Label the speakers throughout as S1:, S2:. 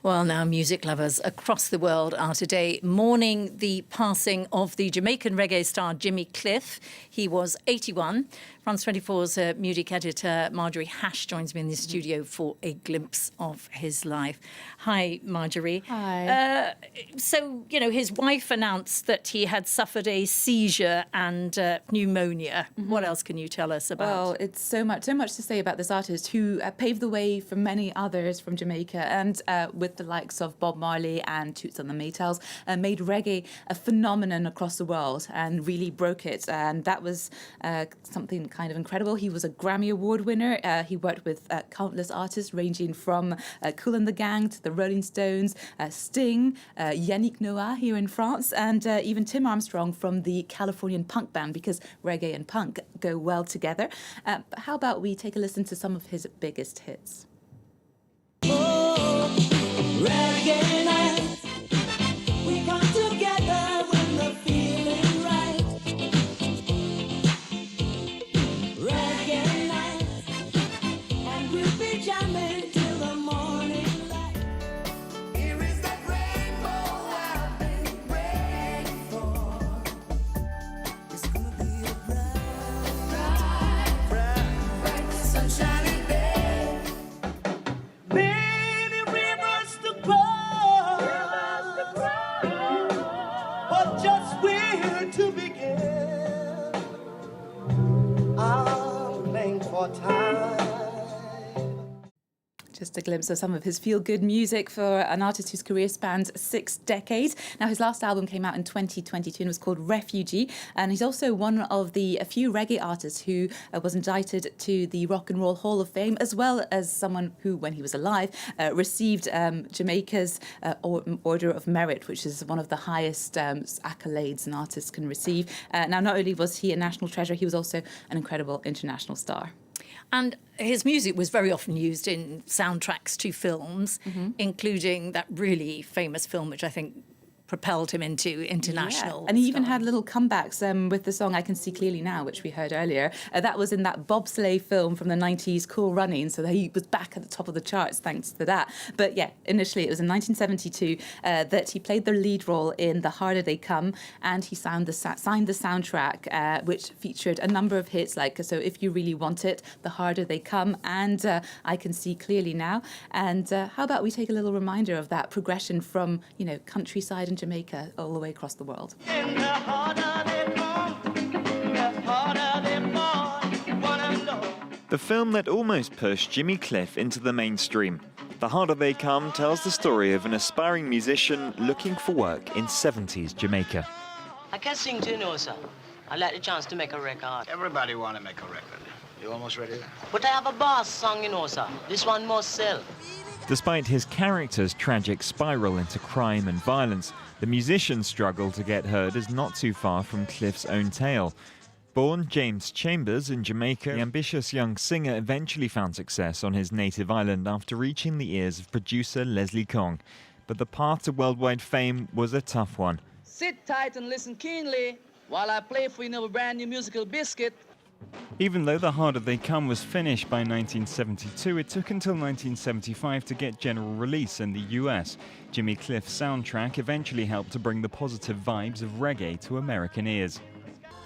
S1: Well, now music lovers across the world are today mourning the passing of the Jamaican reggae star Jimmy Cliff. He was 81. France 24's music editor Marjorie Hash joins me in the studio for a glimpse of his life. Hi, Marjorie.
S2: Hi.
S1: So, his wife announced that he had suffered a seizure and pneumonia. Mm-hmm. What else can you tell us about?
S2: Well, it's so much to say about this artist who paved the way for many others from Jamaica, and with the likes of Bob Marley and Toots and the Maytals, made reggae a phenomenon across the world and really broke it. And that was something kind of incredible. He was a Grammy Award winner. He worked with countless artists ranging from Kool and the Gang to the Rolling Stones, Sting, Yannick Noah here in France, and even Tim Armstrong from the Californian punk band, because reggae and punk go well together. How about we take a listen to some of his biggest hits?
S3: Reggae night, we come together when the feeling right. Reggae night, and we'll be jamming till the morning light. Here is that rainbow I've been praying for. It's gonna be a bright, sunshiny day. Many rivers to cross, but just where to begin. I'm playing for time.
S2: Just a glimpse of some of his feel-good music for an artist whose career spans 6 decades. Now, his last album came out in 2022 and was called Refugee. And he's also one of the few reggae artists who was indicted to the Rock and Roll Hall of Fame, as well as someone who, when he was alive, received Jamaica's Order of Merit, which is one of the highest accolades an artist can receive. Now, not only was he a national treasure, he was also an incredible international star.
S1: And his music was very often used in soundtracks to films, including that really famous film, which I think propelled him into international.
S2: Yeah. And he even had little comebacks with the song I Can See Clearly Now, which we heard earlier. That was in that bobsleigh film from the 90s, Cool Running, so he was back at the top of the charts thanks to that. But yeah, initially it was in 1972 that he played the lead role in The Harder They Come, and he signed the soundtrack, which featured a number of hits like So If You Really Want It, The Harder They Come, and I Can See Clearly Now. And how about we take a little reminder of that progression from, countryside and Jamaica all the way across the world.
S4: The film that almost pushed Jimmy Cliff into the mainstream. The Harder They Come tells the story of an aspiring musician looking for work in 70s Jamaica.
S5: I can sing to you, sir. I'd like the chance to make a record.
S6: Everybody want to make a record. You almost ready?
S5: But I have a boss song, sir. This one must sell.
S4: Despite his character's tragic spiral into crime and violence, the musician's struggle to get heard is not too far from Cliff's own tale. Born James Chambers in Jamaica, the ambitious young singer eventually found success on his native island after reaching the ears of producer Leslie Kong. But the path to worldwide fame was a tough one.
S7: Sit tight and listen keenly while I play for you a brand new musical biscuit.
S8: Even though The Harder They Come was finished by 1972, it took until 1975 to get general release in the US. Jimmy Cliff's soundtrack eventually helped to bring the positive vibes of reggae to American ears.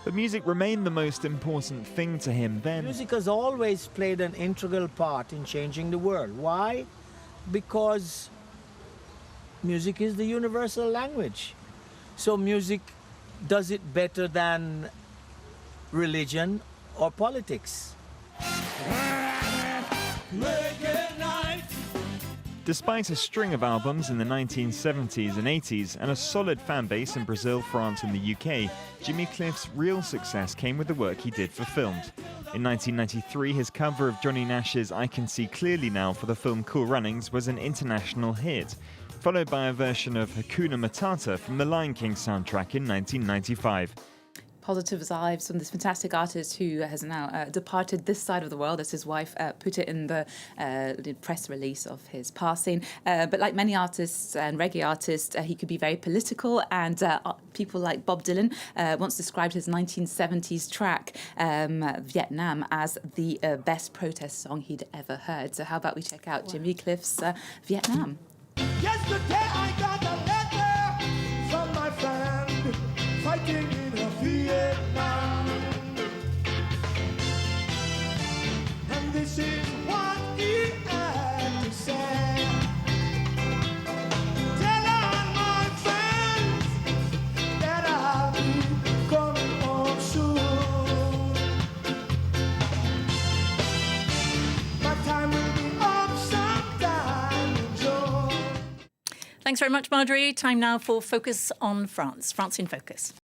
S8: But music remained the most important thing to him then.
S9: Music has always played an integral part in changing the world. Why? Because music is the universal language. So music does it better than religion or politics.
S4: Despite a string of albums in the 1970s and 80s and a solid fan base in Brazil, France and the UK, Jimmy Cliff's real success came with the work he did for films. In 1993, his cover of Johnny Nash's I Can See Clearly Now for the film Cool Runnings was an international hit, followed by a version of Hakuna Matata from the Lion King soundtrack in 1995.
S2: Positive vibes from this fantastic artist who has now departed this side of the world, as his wife put it in the press release of his passing. But like many artists and reggae artists, he could be very political, and people like Bob Dylan once described his 1970s track, Vietnam, as the best protest song he'd ever heard. So how about we check out Jimmy Cliff's Vietnam?
S3: Yesterday I got a letter from my friend fighting in Vietnam. And this is what he had to say. Tell all my friends that I'll be coming home soon. My time will be up sometime in June.
S1: Thanks very much, Marjorie. Time now for Focus on France. France in Focus.